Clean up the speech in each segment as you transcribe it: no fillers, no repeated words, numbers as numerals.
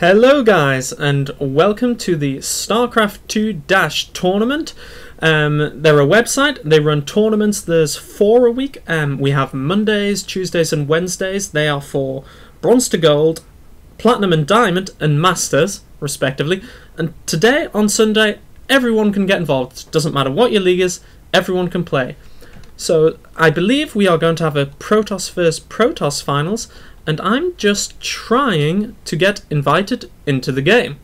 Hello guys, and welcome to the StarCraft 2-Tournament. They're a website, they run tournaments, there's 4 a week. We have Mondays, Tuesdays and Wednesdays. They are for Bronze to Gold, Platinum and Diamond, and Masters, respectively. And today, on Sunday, everyone can get involved. Doesn't matter what your league is, everyone can play. So, I believe we are going to have a Protoss vs Protoss finals, and I'm just trying to get invited into the game,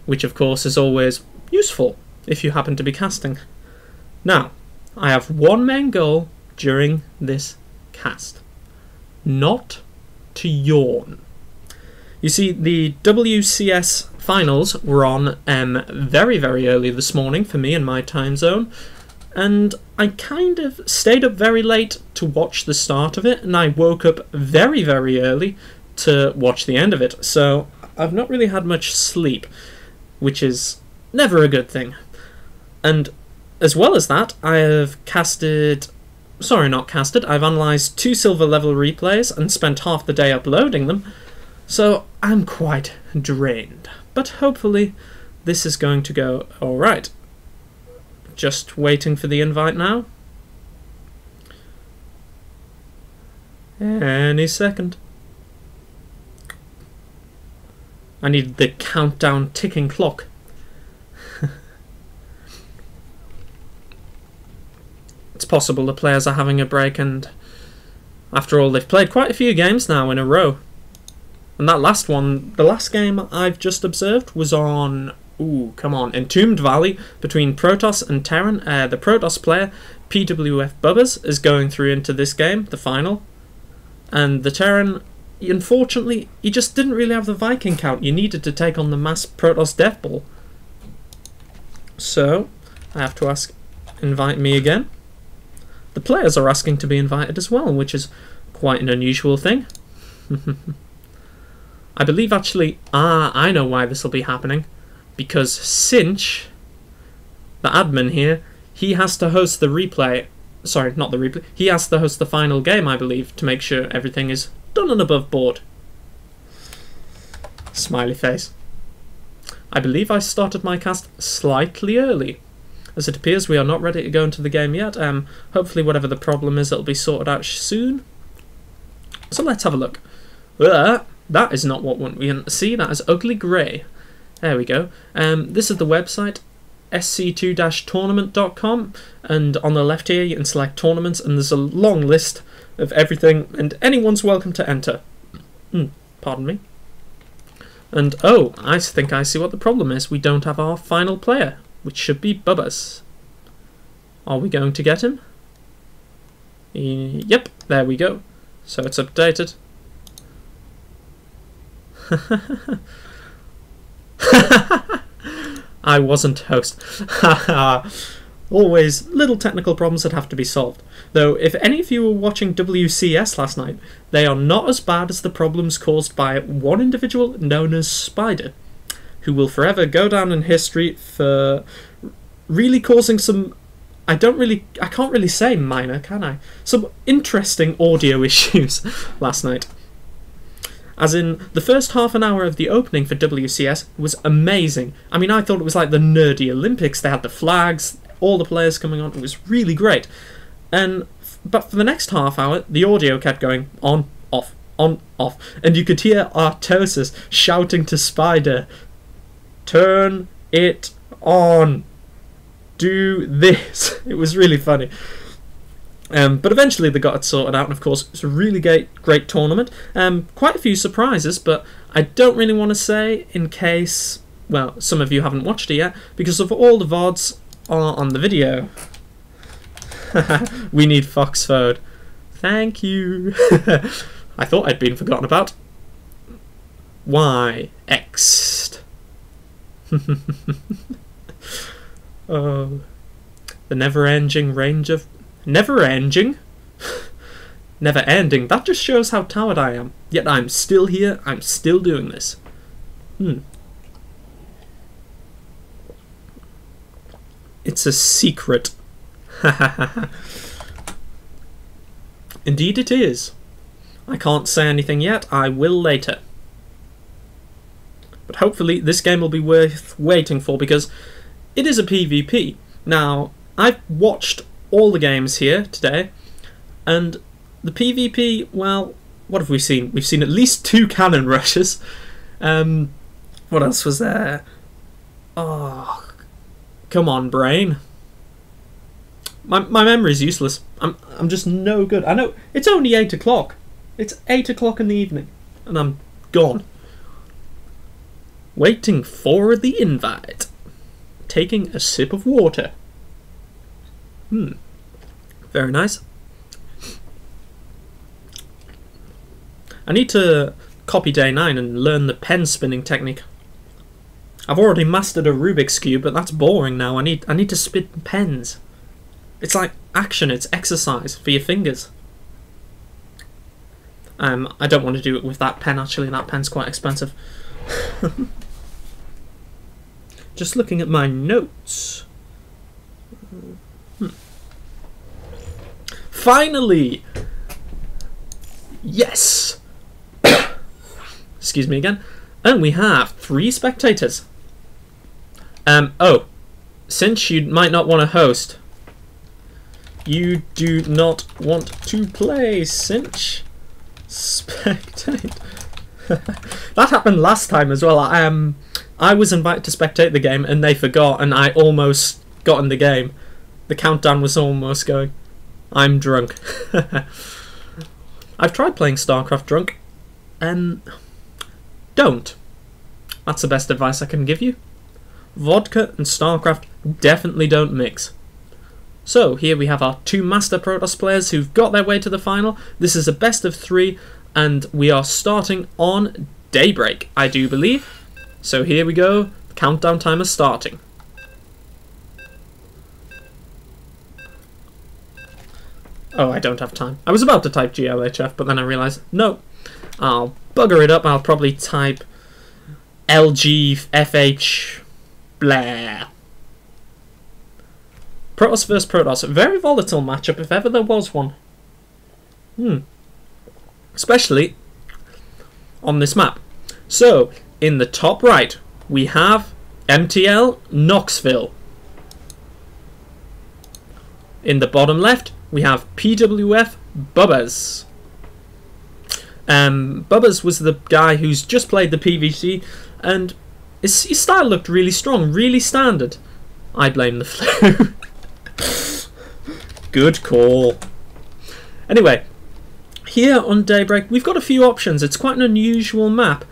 which of course is always useful if you happen to be casting. Now, I have one main goal during this cast: not to yawn. You see, the WCS finals were on very early this morning for me in my time zone, and I kind of stayed up very late to watch the start of it, and I woke up very early to watch the end of it. So I've not really had much sleep, which is never a good thing. And as well as that, I have I've analysed 2 silver level replays and spent half the day uploading them, so I'm quite drained. But hopefully this is going to go alright. Just waiting for the invite now. Any second. I need the countdown ticking clock. It's possible the players are having a break, and after all, they've played quite a few games now in a row. And that last one, the last game I've just observed, was on Entombed Valley between Protoss and Terran. The Protoss player, PWF Bubbers, is going through into this game, the final. And the Terran, unfortunately, he just didn't really have the Viking count you needed to take on the mass Protoss Death Ball. So, I have to ask, invite me again. The players are asking to be invited as well, which is quite an unusual thing. I believe actually, I know why this will be happening. Because Cinch, the admin here, he has to host the replay. Sorry, not the replay. He has to host the final game, I believe, to make sure everything is done and above board. Smiley face. I believe I started my cast slightly early, as it appears we are not ready to go into the game yet. Hopefully whatever the problem is, it'll be sorted out soon. So let's have a look. That is not what we want to see. That is ugly grey. There we go. This is the website, SC2-Tournament.com, and on the left here you can select tournaments, and there's a long list of everything, and anyone's welcome to enter. Pardon me. And oh, I think I see what the problem is. We don't have our final player, which should be Bubbas. Are we going to get him? Yep, there we go. So it's updated. I wasn't host. Always little technical problems that have to be solved. Though, if any of you were watching WCS last night, they are not as bad as the problems caused by one individual known as Spider, who will forever go down in history for really causing some, I can't really say minor, can I? Some interesting audio issues last night. As in, the first half an hour of the opening for WCS was amazing. I mean, I thought it was like the nerdy Olympics. They had the flags, all the players coming on. It was really great. But for the next half hour, the audio kept going on, off, on, off. And you could hear Artosis shouting to Spider, "Turn it on. Do this." It was really funny. But eventually they got it sorted out, and of course it's a really great tournament. Quite a few surprises, but I don't really want to say in case, well, some of you haven't watched it yet, because of all the VODs are on the video. We need Foxford. Thank you. I thought I'd been forgotten about. Why? X'd. Oh, the never-ending range of... Never-ending? Never-ending. That just shows how tired I am. Yet I'm still here, I'm still doing this. It's a secret. Indeed it is. I can't say anything yet, I will later. But hopefully this game will be worth waiting for, because it is a PvP. Now, I've watched all the games here today, and the PvP, well, what have we seen? We've seen at least 2 cannon rushes. What else was there? Oh, come on, brain. My memory's useless. I'm just no good. I know, it's only 8 o'clock. It's 8 o'clock in the evening, and I'm gone. Waiting for the invite. Taking a sip of water. Very nice. I need to copy day 9 and learn the pen spinning technique. I've already mastered a Rubik's Cube, but that's boring now. I need to spin pens. It's like action, it's exercise for your fingers. I don't want to do it with that pen, actually. That pen's quite expensive. Just looking at my notes. Finally! Yes! Excuse me again. And we have 3 spectators. Oh, since you might not want to host, you do not want to play, Cinch. Spectate. That happened last time as well. I was invited to spectate the game and they forgot, and I almost got in the game. The countdown was almost going. I'm drunk. I've tried playing StarCraft drunk. Don't. That's the best advice I can give you. Vodka and StarCraft definitely don't mix. So here we have our 2 Master Protoss players who've got their way to the final. This is a best of 3, and we are starting on daybreak, I do believe. So here we go. The countdown timer starting. Oh, I don't have time. I was about to type GLHF, but then I realised, no, I'll bugger it up. I'll probably type LGFH blah. Protoss vs Protoss. A very volatile matchup if ever there was one. Especially on this map. So, in the top right, we have MTL Knoxville. In the bottom left, we have PWF Bubbas. Bubbas was the guy who's just played the PvC, and his style looked really strong, really standard. I blame the flu. Good call. Anyway, here on Daybreak, we've got a few options. It's quite an unusual map,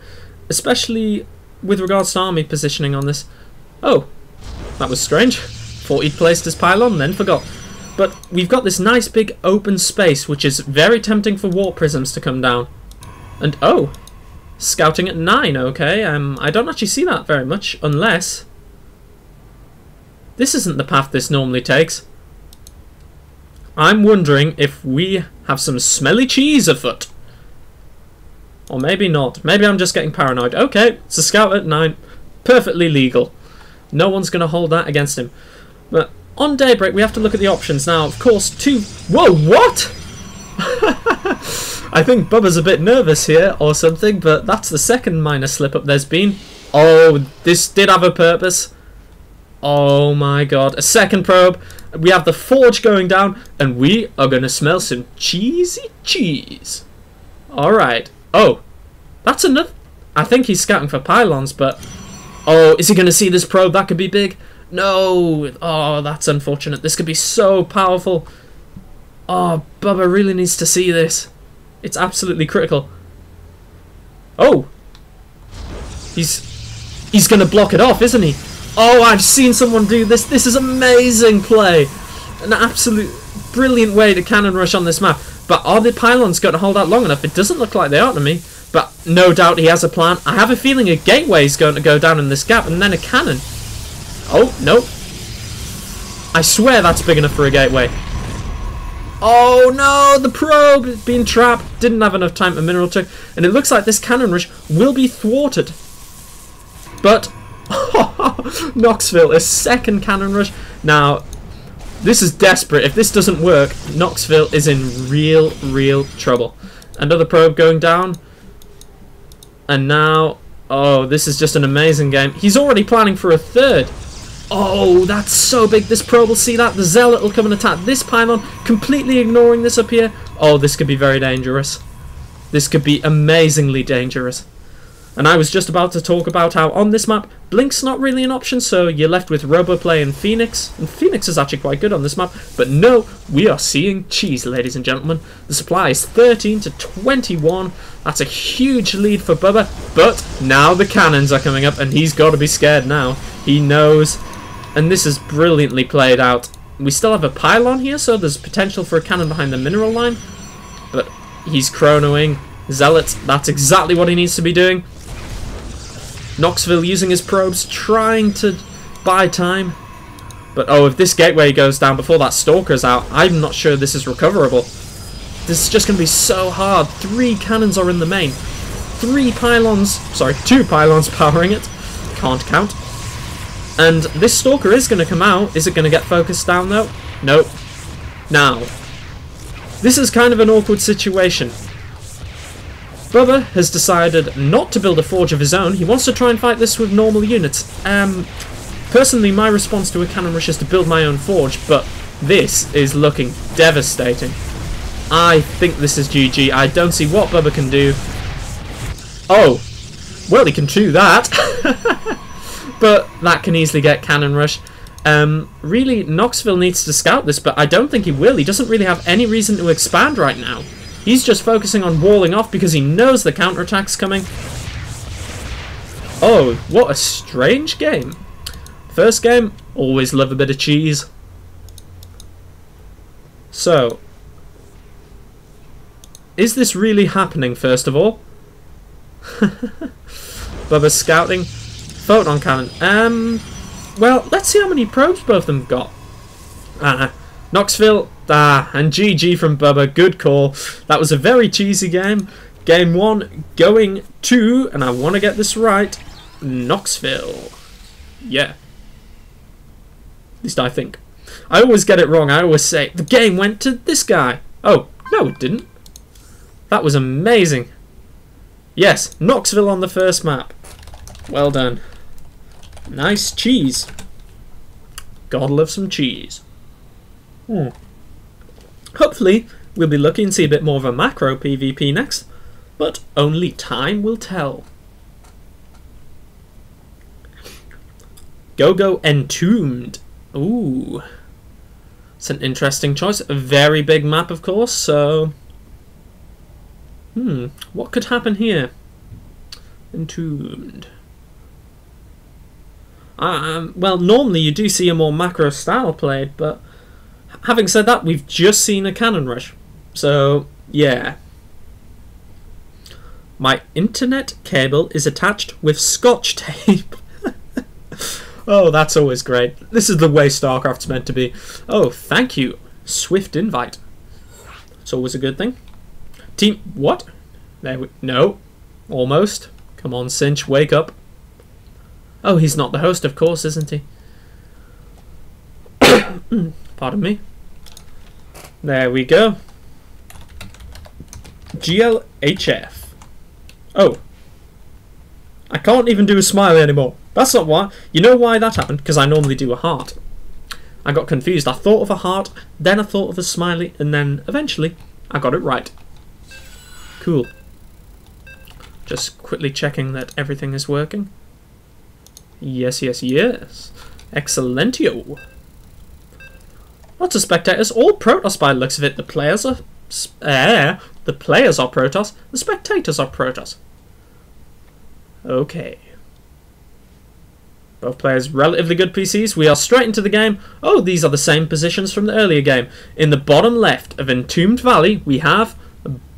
especially with regards to army positioning on this. Oh, that was strange. Thought he'd placed his pylon, then forgot. But we've got this nice big open space, which is very tempting for warp prisms to come down. And oh, scouting at 9, okay. I don't actually see that very much, unless this isn't the path this normally takes. I'm wondering if we have some smelly cheese afoot. Or maybe not. Maybe I'm just getting paranoid. Okay, it's a scout at 9. Perfectly legal. No one's going to hold that against him. But on Daybreak, we have to look at the options. Now, of course, 2... Whoa, what? I think Bubba's a bit nervous here or something, but that's the second minor slip-up there's been. Oh, this did have a purpose. Oh my god. A second probe. We have the forge going down, and we are going to smell some cheesy cheese. Alright. Oh, that's another... I think he's scouting for pylons, but... Oh, is he going to see this probe? That could be big. No. Oh, that's unfortunate. This could be so powerful. Oh, Bubba really needs to see this. It's absolutely critical. Oh. He's going to block it off, isn't he? Oh, I've seen someone do this. This is amazing play. An absolute brilliant way to cannon rush on this map. But are the pylons going to hold out long enough? It doesn't look like they are to me. But no doubt he has a plan. I have a feeling a gateway is going to go down in this gap, and then a cannon. Oh, no. I swear that's big enough for a gateway. Oh no, the probe being trapped. Didn't have enough time to mineral check. And it looks like this cannon rush will be thwarted. But Knoxville, a second cannon rush. Now, this is desperate. If this doesn't work, Knoxville is in real trouble. Another probe going down. And now Oh, this is just an amazing game. He's already planning for a third. Oh, that's so big. This probe will see that. The Zealot will come and attack this pylon, completely ignoring this up here. Oh, this could be very dangerous. This could be amazingly dangerous. And I was just about to talk about how on this map, Blink's not really an option, so you're left with Roboplay and Phoenix. And Phoenix is actually quite good on this map. But no, we are seeing cheese, ladies and gentlemen. The supply is 13 to 21. That's a huge lead for Bubba. But now the cannons are coming up, and he's got to be scared now. He knows. And this is brilliantly played out. We still have a pylon here, so there's potential for a cannon behind the mineral line. But he's chronoing. Zealots, that's exactly what he needs to be doing. Knoxville using his probes, trying to buy time. But oh, if this gateway goes down before that Stalker's out, I'm not sure this is recoverable. This is just going to be so hard. 3 cannons are in the main. 2 pylons powering it. Can't count. And this Stalker is going to come out. Is it going to get focused down though? Nope. Now, this is kind of an awkward situation. Bubba has decided not to build a forge of his own. He wants to try and fight this with normal units. Personally, my response to a cannon rush is to build my own forge, but this is looking devastating. I think this is GG. I don't see what Bubba can do. Oh, well, he can do that. But that can easily get cannon rush. Really, Knoxville needs to scout this, but I don't think he will. He doesn't really have any reason to expand right now. He's just focusing on walling off because he knows the counterattack's coming. Oh, what a strange game. First game, always love a bit of cheese. So, is this really happening, first of all? Bubba's scouting. Photon cannon. Well, let's see how many probes both of them got. Knoxville, and GG from Bubba, good call. That was a very cheesy game. Game 1 going to, and I want to get this right, Knoxville. Yeah. At least I think. I always get it wrong. I always say, the game went to this guy. Oh, no it didn't. That was amazing. Yes, Knoxville on the first map. Well done. Nice cheese. Gotta love some cheese. Hopefully, we'll be lucky and see a bit more of a macro PvP next, but only time will tell. Go Entombed. Ooh. It's an interesting choice. A very big map, of course, so... what could happen here? Entombed. Well, normally you do see a more macro style played, but having said that, we've just seen a cannon rush. So, yeah. My internet cable is attached with scotch tape. Oh, that's always great. This is the way StarCraft's meant to be. Oh, thank you. Swift invite. It's always a good thing. Team... What? There we... No. Almost. Come on, Cinch, wake up. Oh, he's not the host, of course, isn't he? Pardon me. There we go. GLHF. Oh. I can't even do a smiley anymore. That's not why. You know why that happened? Because I normally do a heart. I got confused. I thought of a heart, then I thought of a smiley, and then eventually I got it right. Cool. Just quickly checking that everything is working. Yes, yes, yes. Excellentio. Lots of spectators. All Protoss by the looks of it. The players are Protoss. The spectators are Protoss. Okay. Both players relatively good PCs. We are straight into the game. Oh, these are the same positions from the earlier game. In the bottom left of Entombed Valley, we have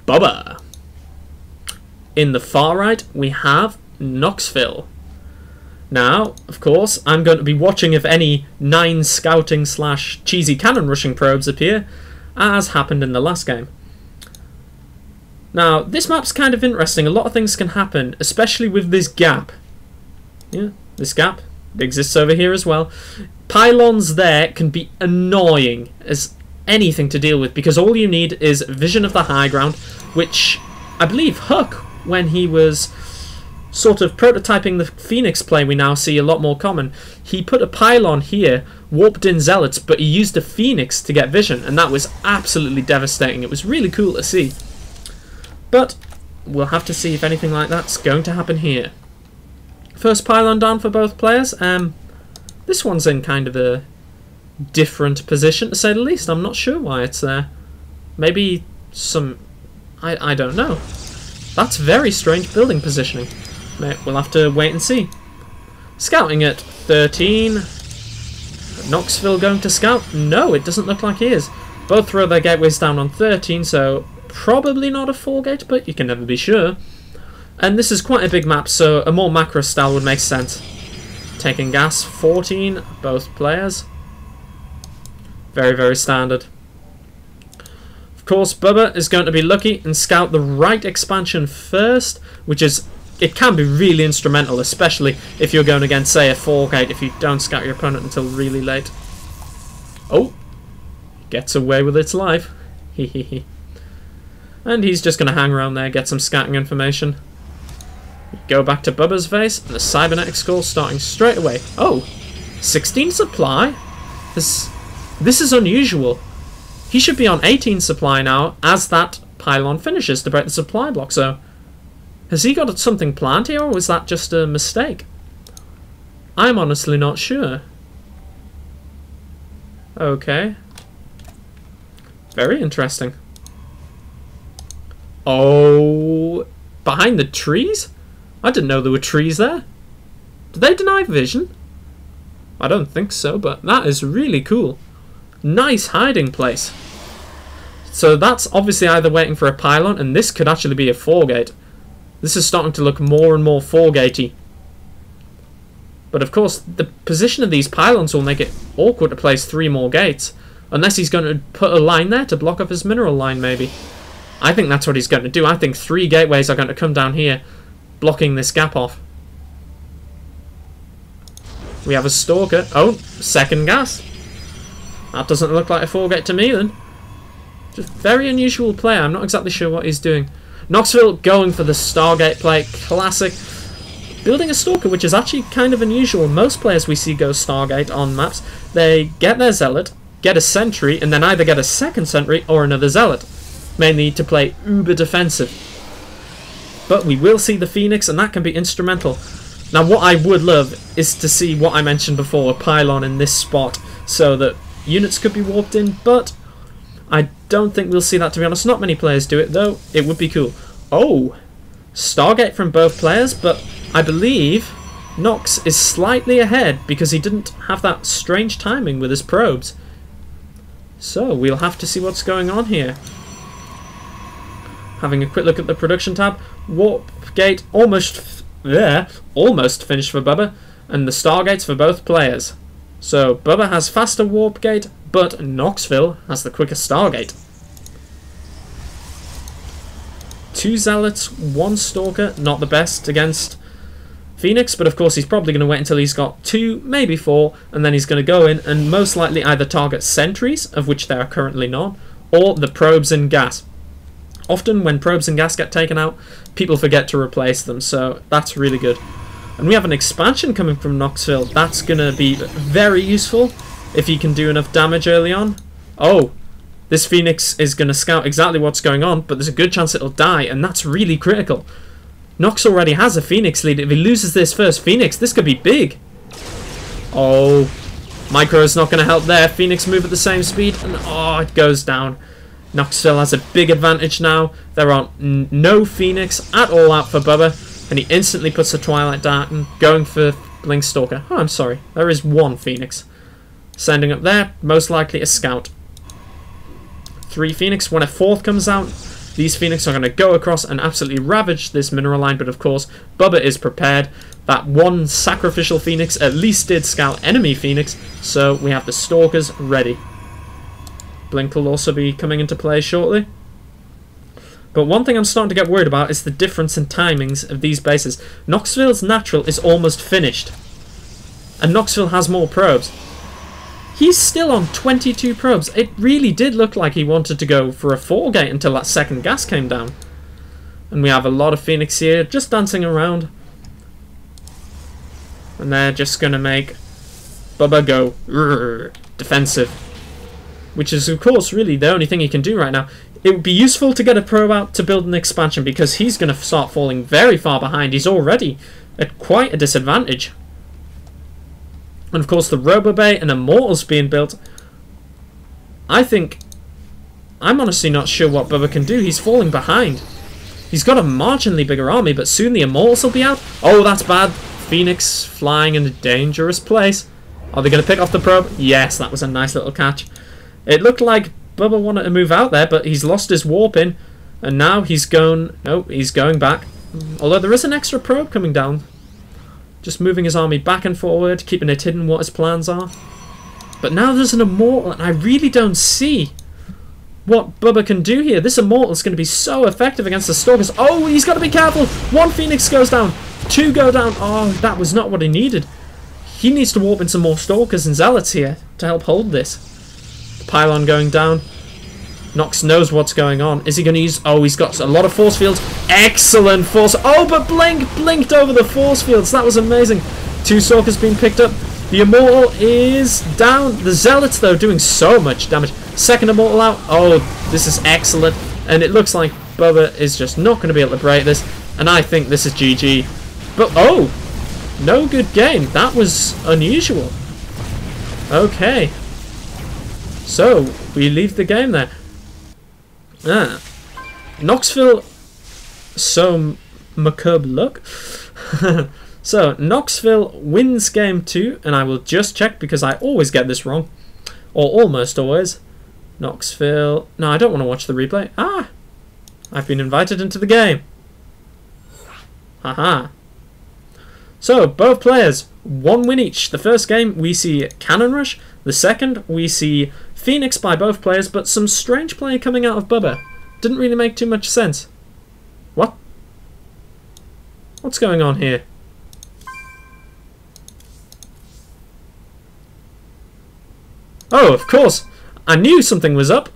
Bubba. In the far right, we have Knoxville. Now, of course, I'm going to be watching if any 9 scouting / cheesy cannon rushing probes appear, as happened in the last game. Now, this map's kind of interesting. A lot of things can happen, especially with this gap. Yeah, this gap. It exists over here as well. Pylons there can be annoying as anything to deal with, because all you need is vision of the high ground, which I believe Huck, when he was sort of prototyping the Phoenix play we now see a lot more common. He put a pylon here, warped in Zealots, but he used a Phoenix to get vision, and that was absolutely devastating. It was really cool to see. But we'll have to see if anything like that's going to happen here. First pylon down for both players. This one's in kind of a different position, to say the least. I'm not sure why it's there. Maybe some... I don't know. That's very strange building positioning. We'll have to wait and see. Scouting at 13. Knoxville going to scout? No, it doesn't look like he is. Both throw their gateways down on 13, so probably not a 4-gate, but you can never be sure. And this is quite a big map, so a more macro style would make sense. Taking gas, 14, both players. Very, very standard. Of course, Bubba is going to be lucky and scout the right expansion first, which is... it can be really instrumental, especially if you're going against, say, a 4-gate, if you don't scout your opponent until really late. Oh! Gets away with its life. Hehehe. And he's just going to hang around there, get some scouting information. Go back to Bubba's base, and the cybernetic score starting straight away. Oh! 16 supply? This is unusual. He should be on 18 supply now, as that pylon finishes to break the supply block, so... has he got something planned here, or was that just a mistake? I'm honestly not sure. Okay. Very interesting. Oh... behind the trees? I didn't know there were trees there. Did they deny vision? I don't think so, but that is really cool. Nice hiding place. So that's obviously either waiting for a pylon, and this could actually be a 4-gate. This is starting to look more and more 4-gatey. But of course, the position of these pylons will make it awkward to place 3 more gates. Unless he's going to put a line there to block off his mineral line, maybe. I think that's what he's going to do. I think 3 gateways are going to come down here, blocking this gap off. We have a stalker. Oh, second gas. That doesn't look like a 4-gate to me then. Just very unusual player. I'm not exactly sure what he's doing. Knoxville going for the Stargate play. Classic. Building a stalker, which is actually kind of unusual. Most players we see go Stargate on maps, they get their zealot, get a sentry, and then either get a second sentry or another zealot. Mainly to play uber defensive. But we will see the Phoenix, and that can be instrumental. Now what I would love is to see what I mentioned before, a pylon in this spot, so that units could be warped in, but I don't think we'll see that, to be honest. Not many players do it, though. It would be cool. Oh! Stargate from both players, but I believe Nox is slightly ahead because he didn't have that strange timing with his probes. So, we'll have to see what's going on here. Having a quick look at the production tab. Warp gate almost finished for Bubba, and the Stargates for both players. So, Bubba has faster warp gate, but Knoxville has the quicker Stargate. 2 Zealots, 1 Stalker, not the best against Phoenix, but of course he's probably going to wait until he's got 2, maybe 4, and then he's going to go in and most likely either target sentries, of which there are currently none, or the probes and gas. Often when probes and gas get taken out, people forget to replace them, so that's really good. And we have an expansion coming from Knoxville. That's going to be very useful if he can do enough damage early on. Oh, this Phoenix is going to scout exactly what's going on, but there's a good chance it'll die, and that's really critical. Nox already has a Phoenix lead. If he loses this first Phoenix, this could be big. Oh, Micro's not going to help there. Phoenix move at the same speed, and oh, it goes down. Knoxville has a big advantage now. There are no Phoenix at all out for Bubba, and he instantly puts the Twilight Dark going for Blink Stalker. Oh, I'm sorry. There is 1 Phoenix. Sending up there, most likely a Scout. 3 Phoenix. When a 4th comes out, these Phoenix are going to go across and absolutely ravage this mineral line, but of course, Bubba is prepared. That 1 sacrificial Phoenix at least did scout enemy Phoenix, so we have the Stalkers ready. Blink will also be coming into play shortly. But one thing I'm starting to get worried about is the difference in timings of these bases. Knoxville's natural is almost finished, and Knoxville has more probes. He's still on 22 probes. It really did look like he wanted to go for a 4-gate until that second gas came down. And we have a lot of Phoenix here just dancing around. And they're just going to make Bubba go defensive. Which is, of course, really the only thing he can do right now. It would be useful to get a probe out to build an expansion because he's going to start falling very far behind. He's already at quite a disadvantage. And, of course, the Robobay and Immortals being built. I'm honestly not sure what Bubba can do. He's falling behind. He's got a marginally bigger army, but soon the Immortals will be out. Oh, that's bad. Phoenix flying in a dangerous place. Are they going to pick off the probe? Yes, that was a nice little catch. It looked like Bubba wanted to move out there, but he's lost his warp in. And now he's going... No, he's going back. Although there is an extra probe coming down. Just moving his army back and forward, keeping it hidden what his plans are. But now there's an Immortal, and I really don't see what Bubba can do here. This Immortal is going to be so effective against the Stalkers. Oh, he's got to be careful. One Phoenix goes down. Two go down. Oh, that was not what he needed. He needs to warp in some more Stalkers and Zealots here to help hold this. The pylon going down. Nox knows what's going on. Is he going to use... Oh, he's got a lot of force fields. Excellent force... Oh, but blinked over the force fields. That was amazing. Two Stalkers being picked up. The Immortal is down. The Zealots, though, doing so much damage. Second Immortal out. Oh, this is excellent. And it looks like Bubba is just not going to be able to break this. And I think this is GG. But, oh, no good game. That was unusual. Okay. So, we leave the game there. Knoxville, so macabre luck. So, Knoxville wins game 2, and I will just check because I always get this wrong. Or almost always. Knoxville... No, I don't want to watch the replay. Ah! I've been invited into the game. Haha. So, both players, 1 win each. The first game, we see Cannon Rush. The second, we see Phoenix by both players, but some strange play coming out of Bubba. Didn't really make too much sense. What? What's going on here? Oh, of course. I knew something was up.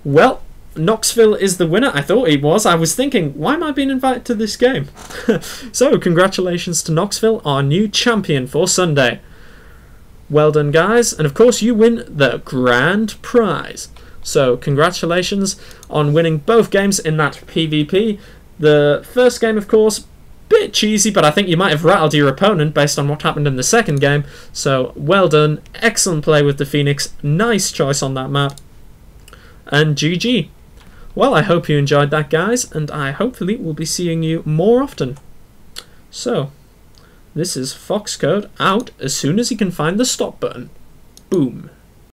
Well, Knoxville is the winner. I thought he was. I was thinking, why am I being invited to this game? So, congratulations to Knoxville, our new champion for Sunday. Well done, guys. And of course, you win the grand prize. So, congratulations on winning both games in that PvP. The first game, of course, bit cheesy, but I think you might have rattled your opponent based on what happened in the second game. So, well done. Excellent play with the Phoenix. Nice choice on that map. And GG. Well, I hope you enjoyed that, guys, and I hopefully will be seeing you more often. So, this is Foxcode out as soon as he can find the stop button. Boom.